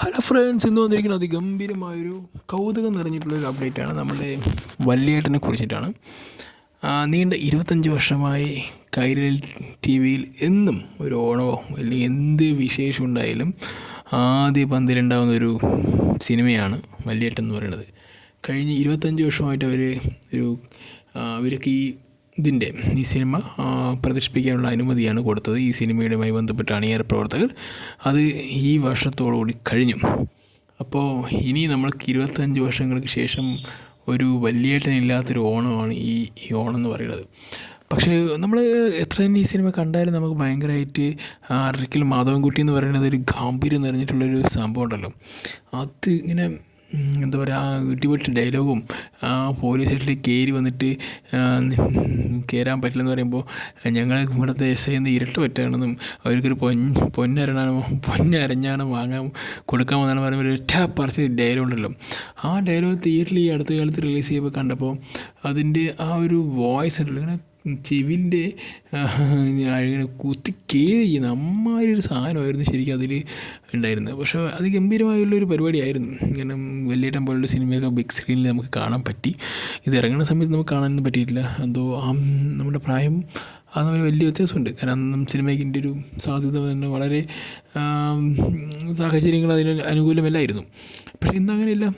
Hello friends, ഇന്ന് വന്നിരിക്കുന്ന അതിഗംഭീരമായൊരു കൗതുകം നിറഞ്ഞിട്ടുള്ളൊരു അപ്ഡേറ്റാണ് നമ്മുടെ വല്യേട്ടനെ കുറിച്ചിട്ടാണ്. നീണ്ട 25 വർഷമായി കൈരളി ടി വിയിൽ എന്നും ഒരു ഓണമോ അല്ലെങ്കിൽ എന്ത് വിശേഷം ഉണ്ടായാലും ആദ്യ പന്തിലുണ്ടാകുന്ന ഒരു സിനിമയാണ് വല്യേട്ടൻ എന്ന് പറയുന്നത്. കഴിഞ്ഞ 25 വർഷമായിട്ട് അവർക്ക് ഈ സിനിമ പ്രദർശിപ്പിക്കാനുള്ള അനുമതിയാണ് കൊടുത്തത്. ഈ സിനിമയുമായി ബന്ധപ്പെട്ട അണിയറ പ്രവർത്തകർ അത് ഈ വർഷത്തോടുകൂടി കഴിഞ്ഞു. അപ്പോൾ ഇനി നമ്മൾക്ക് 25 വർഷങ്ങൾക്ക് ശേഷം ഒരു വല്യേട്ടനില്ലാത്തൊരു ഓണമാണ് ഈ ഓണം എന്ന് പറയുന്നത്. പക്ഷേ നമ്മൾ എത്ര തന്നെ ഈ സിനിമ കണ്ടാലും നമുക്ക് ഭയങ്കരമായിട്ട് അരക്കിൽ മാധവൻകുട്ടി എന്ന് പറയുന്നത് ഒരു ഗാംഭീര്യം നിറഞ്ഞിട്ടുള്ളൊരു സംഭവം ഉണ്ടല്ലോ. അത് ഇങ്ങനെ എന്താ പറയുക, ആ ഇടിവെട്ട് ഡയലോഗും പോലീസ് സ്റ്റേഷനിൽ കയറി വന്നിട്ട് കയറാൻ പറ്റില്ലെന്ന് പറയുമ്പോൾ ഞങ്ങൾ ഇവിടുത്തെ എസ് ഐ എന്ന് ഇരട്ട പറ്റുകയാണെന്നും അവർക്കൊരു പൊന്നരഞ്ഞാണ് വാങ്ങാൻ കൊടുക്കാമെന്നാണ് പറയുമ്പോൾ ഒറ്റ പറിച്ച് ഡയലോഗ് ഉണ്ടല്ലോ. ആ ഡയലോഗ് തിയേറ്ററിൽ ഈ അടുത്ത കാലത്ത് റിലീസ് ചെയ്യുമ്പോൾ കണ്ടപ്പോൾ അതിൻ്റെ ആ ഒരു വോയിസ് ഉണ്ടല്ലോ, ഇങ്ങനെ ചെവിൻ്റെ ഇങ്ങനെ കുത്തി കയറി അമ്മാതിരി സാധനമായിരുന്നു ശരിക്കും അതിൽ ഉണ്ടായിരുന്നത്. പക്ഷേ അത് ഗംഭീരമായുള്ളൊരു പരിപാടിയായിരുന്നു. ഇങ്ങനെ വല്യേട്ടൻ പോലുള്ള സിനിമയൊക്കെ ബിഗ് സ്ക്രീനിൽ നമുക്ക് കാണാൻ പറ്റി. ഇത് ഇറങ്ങുന്ന സമയത്ത് നമുക്ക് കാണാനൊന്നും പറ്റിയിട്ടില്ല. എന്തോ നമ്മുടെ പ്രായം അത് തമ്മിൽ വലിയ വ്യത്യാസമുണ്ട്. കാരണം സിനിമയ്ക്കിൻ്റെ ഒരു സാധ്യത തന്നെ വളരെ സാഹചര്യങ്ങൾ അതിന് അനുകൂലമല്ലായിരുന്നു. പക്ഷേ ഇന്നങ്ങനെയല്ല.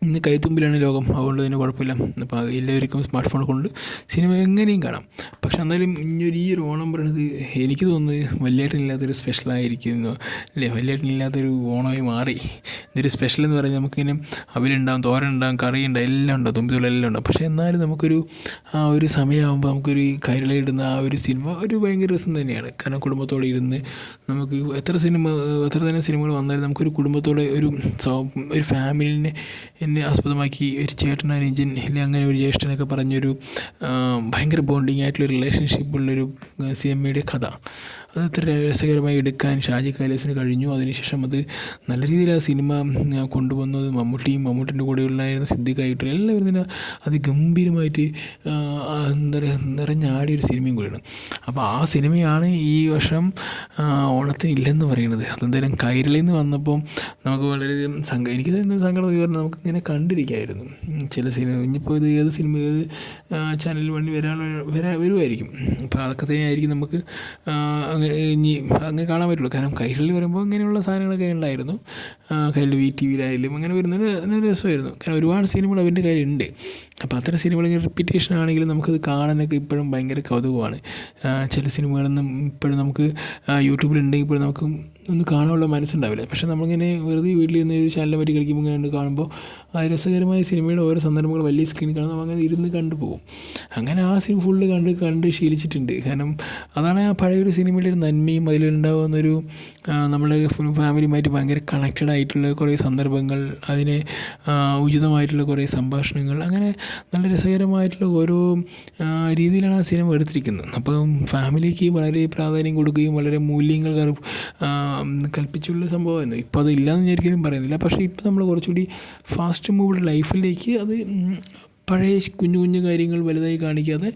ഇന്ന് കൈത്തുമ്പിലാണ് ലോകം, അതുകൊണ്ട് തന്നെ കുഴപ്പമില്ല. അപ്പോൾ എല്ലാവർക്കും സ്മാർട്ട് ഫോൺ കൊണ്ട് സിനിമ എങ്ങനെയും കാണാം. പക്ഷെ എന്നാലും ഈ ഒരു ഓണം പറയുന്നത് എനിക്ക് തോന്നുന്നത് വല്യേട്ടനില്ലാത്തൊരു സ്പെഷ്യലായിരിക്കുന്നു അല്ലേ. വല്യേട്ടനില്ലാത്തൊരു ഓണമായി മാറി. ഇതൊരു സ്പെഷ്യൽ എന്ന് പറഞ്ഞാൽ നമുക്കിങ്ങനെ അവിലുണ്ടാകും, തോരനുണ്ടാകും, കറിയുണ്ടാകും, എല്ലാം ഉണ്ടാകും, തുമ്പിതുളെല്ലാം ഉണ്ടാകും. പക്ഷേ എന്നാലും നമുക്കൊരു ആ ഒരു സമയമാകുമ്പോൾ നമുക്കൊരു കൈരളിയിടുന്ന ആ ഒരു സിനിമ ഒരു ഭയങ്കര രസം തന്നെയാണ്. കാരണം കുടുംബത്തോടെ ഇരുന്ന് നമുക്ക് എത്ര തന്നെ സിനിമകൾ വന്നാലും നമുക്കൊരു കുടുംബത്തോടെ ഒരു ഫാമിലിനെ എന്നെ ആസ്പദമാക്കി ഒരു ചേട്ടൻ അനുജൻ അല്ലെങ്കിൽ അങ്ങനെ ഒരു ജ്യേഷ്ഠനൊക്കെ പറഞ്ഞൊരു ഭയങ്കര ബോണ്ടിങ് ആയിട്ടുള്ള റിലേഷൻഷിപ്പുള്ളൊരു സിനിമയുടെ കഥ അത് അത്ര രസകരമായി എടുക്കാൻ ഷാജി കൈലാസിന് കഴിഞ്ഞു. അതിനുശേഷം അത് നല്ല രീതിയിൽ ആ സിനിമ കൊണ്ടുവന്നത് മമ്മൂട്ടിൻ്റെ കൂടെയുള്ളായിരുന്ന സിദ്ദിഖായിട്ടും എല്ലാവരും തന്നെ അതിഗംഭീരമായിട്ട് എന്താ പറയുക നിറഞ്ഞാടിയൊരു സിനിമയും കൂടിയാണ്. അപ്പോൾ ആ സിനിമയാണ് ഈ വർഷം ഓണത്തിന് ഇല്ലെന്ന് പറയുന്നത്. അതെന്തായാലും കൈരളിയിൽ നിന്ന് വന്നപ്പോൾ നമുക്ക് വളരെയധികം എനിക്ക് തന്നെ സങ്കടം പറഞ്ഞാൽ നമുക്ക് ഇങ്ങനെ കണ്ടിരിക്കായിരുന്നു ചില സിനിമ. ഇനിയിപ്പോൾ ഇത് ഏത് സിനിമ ഏത് ചാനലിൽ വേണ്ടി വരുമായിരിക്കും. അപ്പോൾ അതൊക്കെ തന്നെയായിരിക്കും നമുക്ക് അങ്ങനെ കാണാൻ പറ്റുള്ളൂ. കാരണം കൈരളി വരുമ്പോൾ ഇങ്ങനെയുള്ള സാധനങ്ങളൊക്കെ ഉണ്ടായിരുന്നു. കൈരളി VTVയിലായാലും അങ്ങനെ വരുന്നത് നല്ല രസമായിരുന്നു. കാരണം ഒരുപാട് സിനിമകൾ അവൻ്റെ കയ്യിലുണ്ട്. അപ്പോൾ അത്തരം സിനിമകൾ ഇങ്ങനെ റിപ്പീറ്റേഷൻ ആണെങ്കിലും നമുക്കത് കാണാനൊക്കെ ഇപ്പോഴും ഭയങ്കര കൗതുകമാണ്. ചില സിനിമകളൊന്നും ഇപ്പോഴും നമുക്ക് യൂട്യൂബിലുണ്ടെങ്കിൽ ഇപ്പോഴും നമുക്ക് ഒന്ന് കാണാനുള്ള മനസ്സുണ്ടാവില്ല. പക്ഷേ നമ്മളിങ്ങനെ വെറുതെ വീട്ടിലിരുന്ന് ഒരു ചാനലിനെ പറ്റി കളിക്കുമ്പോൾ ഇങ്ങനെ കാണുമ്പോൾ ആ രസകരമായ സിനിമയുടെ ഓരോ സന്ദർഭങ്ങൾ വലിയ സ്ക്രീനിൽ കാണുമ്പോൾ നമ്മളങ്ങനെ ഇരുന്ന് കണ്ടുപോകും. അങ്ങനെ ആ സിനിമ ഫുള്ള് കണ്ട് ശീലിച്ചിട്ടുണ്ട്. കാരണം അതാണ് ആ പഴയൊരു സിനിമയുടെ ഒരു നന്മയും അതിലുണ്ടാകുന്നൊരു നമ്മുടെ ഫാമിലിയുമായിട്ട് ഭയങ്കര കണക്റ്റഡ് ആയിട്ടുള്ള കുറേ സന്ദർഭങ്ങൾ, അതിനെ ഉചിതമായിട്ടുള്ള കുറേ സംഭാഷണങ്ങൾ, അങ്ങനെ നല്ല രസകരമായിട്ടുള്ള ഓരോ രീതിയിലാണ് ആ സിനിമ എടുത്തിരിക്കുന്നത്. അപ്പം ഫാമിലിക്ക് വളരെ പ്രാധാന്യം കൊടുക്കുകയും വളരെ മൂല്യങ്ങൾ കൽപ്പിച്ചുള്ള സംഭവമായിരുന്നു. ഇപ്പോൾ അത് ഇല്ലയെന്ന് ഞാൻ ഒരിക്കലും പറയുന്നില്ല. പക്ഷേ ഇപ്പോൾ നമ്മൾ കുറച്ചുകൂടി ഫാസ്റ്റ് മൂവ്ഡ് ലൈഫിലേക്ക് അത് പഴയ കുഞ്ഞു കാര്യങ്ങൾ വലുതായി കാണിക്കാതെ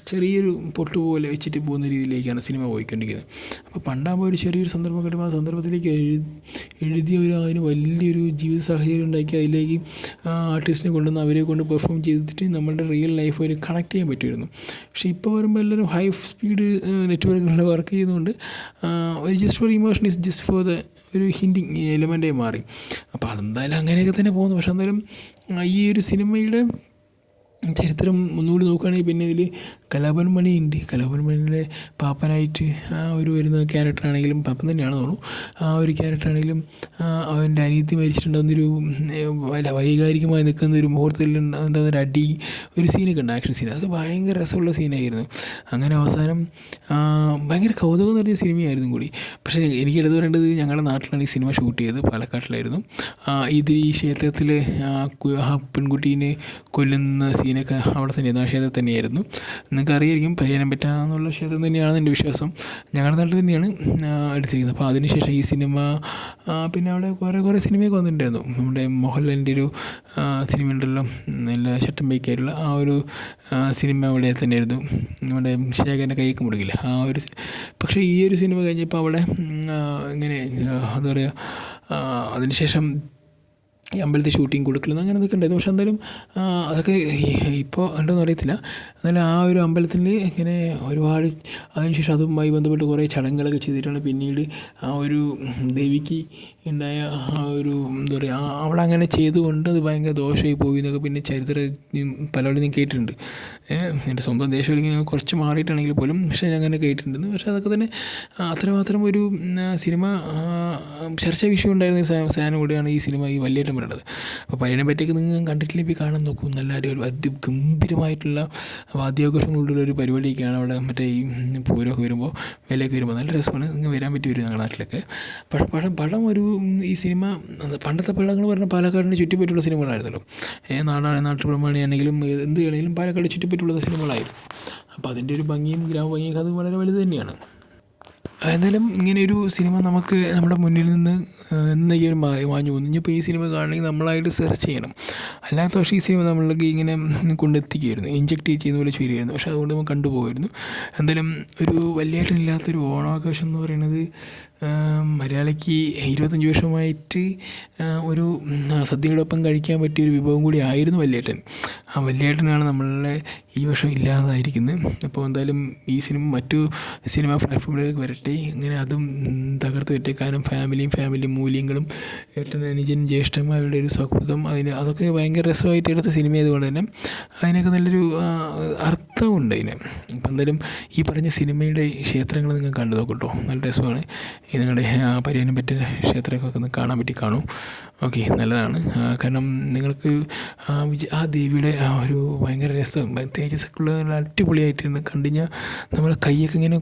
ചെറിയൊരു പൊട്ട് പോലെ വെച്ചിട്ട് പോകുന്ന രീതിയിലേക്കാണ് സിനിമ പോയിക്കൊണ്ടിരിക്കുന്നത്. അപ്പോൾ പണ്ടാകുമ്പോൾ ഒരു ചെറിയൊരു സന്ദർഭം കിട്ടുമ്പോൾ ആ സന്ദർഭത്തിലേക്ക് എഴുതിയ അതിന് വലിയൊരു ജീവിത സാഹചര്യം ഉണ്ടാക്കി അതിലേക്ക് ആർട്ടിസ്റ്റിനെ കൊണ്ടുവന്ന് അവരെ കൊണ്ട് പെർഫോം ചെയ്തിട്ട് നമ്മളുടെ റിയൽ ലൈഫ് ഒരു കണക്ട് ചെയ്യാൻ പറ്റുമായിരുന്നു. പക്ഷേ ഇപ്പോൾ വരുമ്പോൾ എല്ലാവരും ഹൈ സ്പീഡ് നെറ്റ്വർക്കുകളിൽ വർക്ക് ചെയ്യുന്നതുകൊണ്ട് ഒരു just for emotion is just for the ഒരു ഹിൻഡിങ് എലമെൻ്റായി മാറി. അപ്പോൾ അതെന്തായാലും അങ്ങനെയൊക്കെ തന്നെ പോകുന്നു. പക്ഷേ എന്തായാലും ഈ ഒരു സിനിമയുടെ ചരിത്രം ഒന്നുകൂടി നോക്കുകയാണെങ്കിൽ പിന്നെ ഇതിൽ കലാഭവൻ മണിയുണ്ട്. കലാഭവൻ മണിയുടെ പാപ്പനായിട്ട് വരുന്ന ക്യാരക്ടറാണെങ്കിലും പാപ്പൻ തന്നെയാണ് തോന്നുന്നു. ആ ഒരു ക്യാരക്ടറാണെങ്കിലും അവൻ്റെ അനിയത്തി മരിച്ചിട്ടുണ്ടാകുന്നൊരു വൈകാരികമായി നിൽക്കുന്ന ഒരു മുഹൂർത്തത്തിൽ ഉണ്ടാകുന്നൊരു അടി ഒരു സീനൊക്കെ ഉണ്ട്, ആക്ഷൻ സീൻ. അതൊക്കെ ഭയങ്കര രസമുള്ള സീനായിരുന്നു. അങ്ങനെ അവസാനം ഭയങ്കര കൗതുകം നിറഞ്ഞ സിനിമയായിരുന്നു കൂടി. പക്ഷേ എനിക്ക് എടുത്തു പറയേണ്ടത് ഞങ്ങളുടെ നാട്ടിലാണ് ഈ സിനിമ ഷൂട്ട് ചെയ്തത്, പാലക്കാട്ടിലായിരുന്നു. ഇത് ഈ ക്ഷേത്രത്തിൽ ആ പെൺകുട്ടീനെ കൊല്ലുന്ന സീനൊക്കെ അവിടെ തന്നെയായിരുന്നു, ആ ക്ഷേത്രത്തിൽ തന്നെയായിരുന്നു. നിങ്ങൾക്ക് അറിയായിരിക്കും, പരിയാനംപറ്റ എന്നുള്ള ക്ഷേത്രം തന്നെയാണ് എൻ്റെ വിശ്വാസം. ഞങ്ങളുടെ നാട്ടിൽ തന്നെയാണ് എടുത്തിരിക്കുന്നത്. അപ്പോൾ അതിനുശേഷം ഈ സിനിമ പിന്നെ അവിടെ കുറേ സിനിമയൊക്കെ വന്നിട്ടുണ്ടായിരുന്നു. നമ്മുടെ മോഹൻലാലിൻ്റെ ഒരു സിനിമ ഉണ്ടല്ലോ, നല്ല ഷട്ടം ബൈക്കായിട്ടുള്ള ആ ഒരു സിനിമ അവിടെ തന്നെയായിരുന്നു. നമ്മുടെ ശേഖരൻ്റെ കൈക്ക് മുടക്കില്ല ആ ഒരു. പക്ഷേ ഈ ഒരു സിനിമ കഴിഞ്ഞപ്പോൾ അവിടെ ഇങ്ങനെ എന്താ പറയുക, അതിനുശേഷം ഈ അമ്പലത്തിൽ ഷൂട്ടിങ് കൊടുക്കലെന്ന് അങ്ങനെ ഇതൊക്കെ ഉണ്ടായിരുന്നു. പക്ഷെ എന്തായാലും അതൊക്കെ ഇപ്പോൾ ഉണ്ടോയെന്ന് അറിയത്തില്ല. എന്നാലും ആ ഒരു അമ്പലത്തിൽ ഇങ്ങനെ ഒരുപാട് അതിനുശേഷം അതുമായി ബന്ധപ്പെട്ട് കുറേ ചടങ്ങുകളൊക്കെ ചെയ്തിട്ടാണ് പിന്നീട് ആ ഒരു ദേവിക്ക് ഉണ്ടായ ആ ഒരു എന്താ പറയുക അവിടെ അങ്ങനെ ചെയ്തുകൊണ്ട് അത് ഭയങ്കര ദോഷമായി പോയി എന്നൊക്കെ പിന്നെ പലവരും ഞാൻ കേട്ടിട്ടുണ്ട്. എൻ്റെ സ്വന്തം ദേശം ഇങ്ങനെ കുറച്ച് മാറിയിട്ടാണെങ്കിൽ പോലും പക്ഷേ ഞാൻ അങ്ങനെ കേട്ടിട്ടുണ്ടെന്ന്. പക്ഷേ അതൊക്കെ തന്നെ അത്രമാത്രം ഒരു സിനിമ ചർച്ചാ വിഷയം ഉണ്ടായിരുന്ന സാധനം കൂടിയാണ് ഈ സിനിമ ഈ വല്യേട്ടൻ പറയുന്നത്. അപ്പോൾ പയ്യനെ പറ്റിയൊക്കെ നിങ്ങൾ കണ്ടിട്ടില്ലെങ്കിൽ കാണാൻ നോക്കൂ. നല്ല ഒരു അതിഗംഭീരമായിട്ടുള്ള വാദ്യാഘോഷങ്ങളുള്ള ഒരു പരിപാടിയൊക്കെയാണ് അവിടെ. മറ്റേ ഈ പൂരമൊക്കെ വരുമ്പോൾ വേലയൊക്കെ വരുമ്പോൾ നല്ല രസമാണ്. നിങ്ങൾ വരാൻ പറ്റി വരും ഞങ്ങളുടെ നാട്ടിലൊക്കെ. പടം ഒരു ഈ സിനിമ പണ്ടത്തെ പടങ്ങൾ പറഞ്ഞാൽ പാലക്കാടിനെ ചുറ്റിപ്പറ്റിയുള്ള സിനിമകളായിരുന്നല്ലോ. നാട്ടുപ്രമാണിയാണെങ്കിലും എന്ത് ആണെങ്കിലും പാലക്കാട് ചുറ്റിപ്പറ്റിയുള്ള സിനിമകളായിരുന്നു. അപ്പോൾ അതിൻ്റെ ഒരു ഭംഗിയും ഗ്രാമഭംഗിയൊക്കെ അത് വളരെ വലുത് തന്നെയാണ്. എന്തായാലും ഇങ്ങനെയൊരു സിനിമ നമുക്ക് നമ്മുടെ മുന്നിൽ നിന്ന് എന്തെങ്കിലും മാഞ്ഞു പോകുന്നു. ഇനിയിപ്പോൾ ഈ സിനിമ കാണണമെങ്കിൽ നമ്മളായിട്ട് സെർച്ച് ചെയ്യണം. അല്ലാത്ത പക്ഷേ ഈ സിനിമ നമ്മൾക്ക് ഇങ്ങനെ കൊണ്ടെത്തിക്കുമായിരുന്നു, ഇഞ്ചെക്റ്റ് ചെയ്യുന്ന പോലെ ഫീൽ ചെയ്യുന്നു. പക്ഷേ അതുകൊണ്ട് നമ്മൾ കണ്ടുപോകുമായിരുന്നു. എന്തായാലും ഒരു വല്യേട്ടനില്ലാത്തൊരു ഓണാഘോഷം എന്ന് പറയുന്നത് മലയാളിക്ക് 25 വർഷമായിട്ട് ഒരു സദ്യയോടൊപ്പം കഴിക്കാൻ പറ്റിയൊരു വിഭവം കൂടി ആയിരുന്നു വല്യേട്ടൻ. ആ വല്യേട്ടനാണ് നമ്മളുടെ ഈ വർഷം ഇല്ലാതായിരിക്കുന്നത്. അപ്പോൾ എന്തായാലും ഈ സിനിമ മറ്റു സിനിമ പ്ലാറ്റ്ഫോമിലേക്ക് വരട്ടെ. ഇങ്ങനെ അതും തകർത്ത് വെറ്റേക്കാനും ഫാമിലി മൂല്യങ്ങളും ഏട്ടൻ അനുജൻ ജ്യേഷ്ഠന്മാരുടെ ഒരു സൗഹൃദം അതൊക്കെ ഭയങ്കര രസമായിട്ട് എടുത്ത സിനിമ ആയതുകൊണ്ട് തന്നെ അതിനൊക്കെ നല്ലൊരു അർത്ഥമുണ്ട് അതിന്. അപ്പം എന്തായാലും ഈ പറഞ്ഞ സിനിമയുടെ ക്ഷേത്രങ്ങൾ നിങ്ങൾ കണ്ടു നോക്കട്ടോ, നല്ല രസമാണ്. നിങ്ങളുടെ പരിയാനം പറ്റിയ ക്ഷേത്രമൊക്കെ ഒന്ന് കാണാൻ പറ്റി കാണും. ഓക്കെ, നല്ലതാണ്. കാരണം നിങ്ങൾക്ക് ആ ദേവിയുടെ ആ ഒരു ഭയങ്കര രസം തേജസ്സൊക്കെയുള്ള അടിപൊളിയായിട്ടുണ്ട്. കണ്ടുകഴിഞ്ഞാൽ നമ്മുടെ കൈയൊക്കെ ഇങ്ങനെ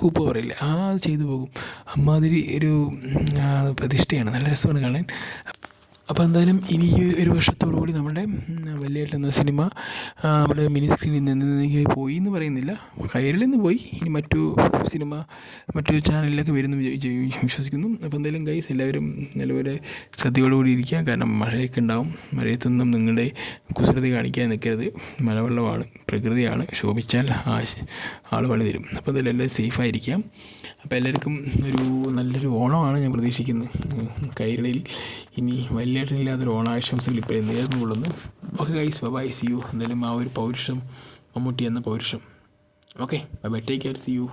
കൂപ്പ പറയില്ലേ, ചെയ്തു പോകും. അമ്മാതിരി ഒരു പ്രതിഷ്ഠയാണ്, നല്ല രസമാണ് കാണാൻ. അപ്പോൾ എന്തായാലും ഇനി ഈ ഒരു വർഷത്തോടു കൂടി നമ്മുടെ വല്യേട്ടൻ എന്ന സിനിമ നമ്മുടെ മിനി സ്ക്രീനിൽ നിന്ന് പോയി എന്ന് പറയുന്നില്ല, കയറിൽ നിന്ന് പോയി. ഇനി മറ്റു ചാനലിലൊക്കെ വരുന്നു വിശ്വസിക്കുന്നു. അപ്പോൾ എന്തായാലും ഗൈസ് എല്ലാവരും നല്ലപോലെ ശ്രദ്ധയോടുകൂടി ഇരിക്കുക. കാരണം മഴയൊക്കെ ഉണ്ടാവും. മഴയത്തൊന്നും നിങ്ങളുടെ കുസൃതി കാണിക്കാൻ നിൽക്കരുത്. മലവെള്ളമാണ്, പ്രകൃതിയാണ്, ശോഭിച്ചാൽ ആൾ പണി തരും. അപ്പോൾ എന്തായാലും എല്ലാവരും സേഫായിരിക്കാം. അപ്പോൾ എല്ലാവർക്കും നല്ലൊരു ഓണമാണ് ഞാൻ പ്രതീക്ഷിക്കുന്നത്. കൈരളിയിൽ ഇനി വല്യേട്ടനില്ലാത്തൊരു ഓണാശംസകൾ ഇപ്പോഴും നേർന്നു കൊള്ളുന്നു. Okay guys, bye, see you. എന്തായാലും ആ ഒരു പൗരുഷം, മമ്മൂട്ടി എന്ന പൗരുഷം. Okay, bye, take care, see U.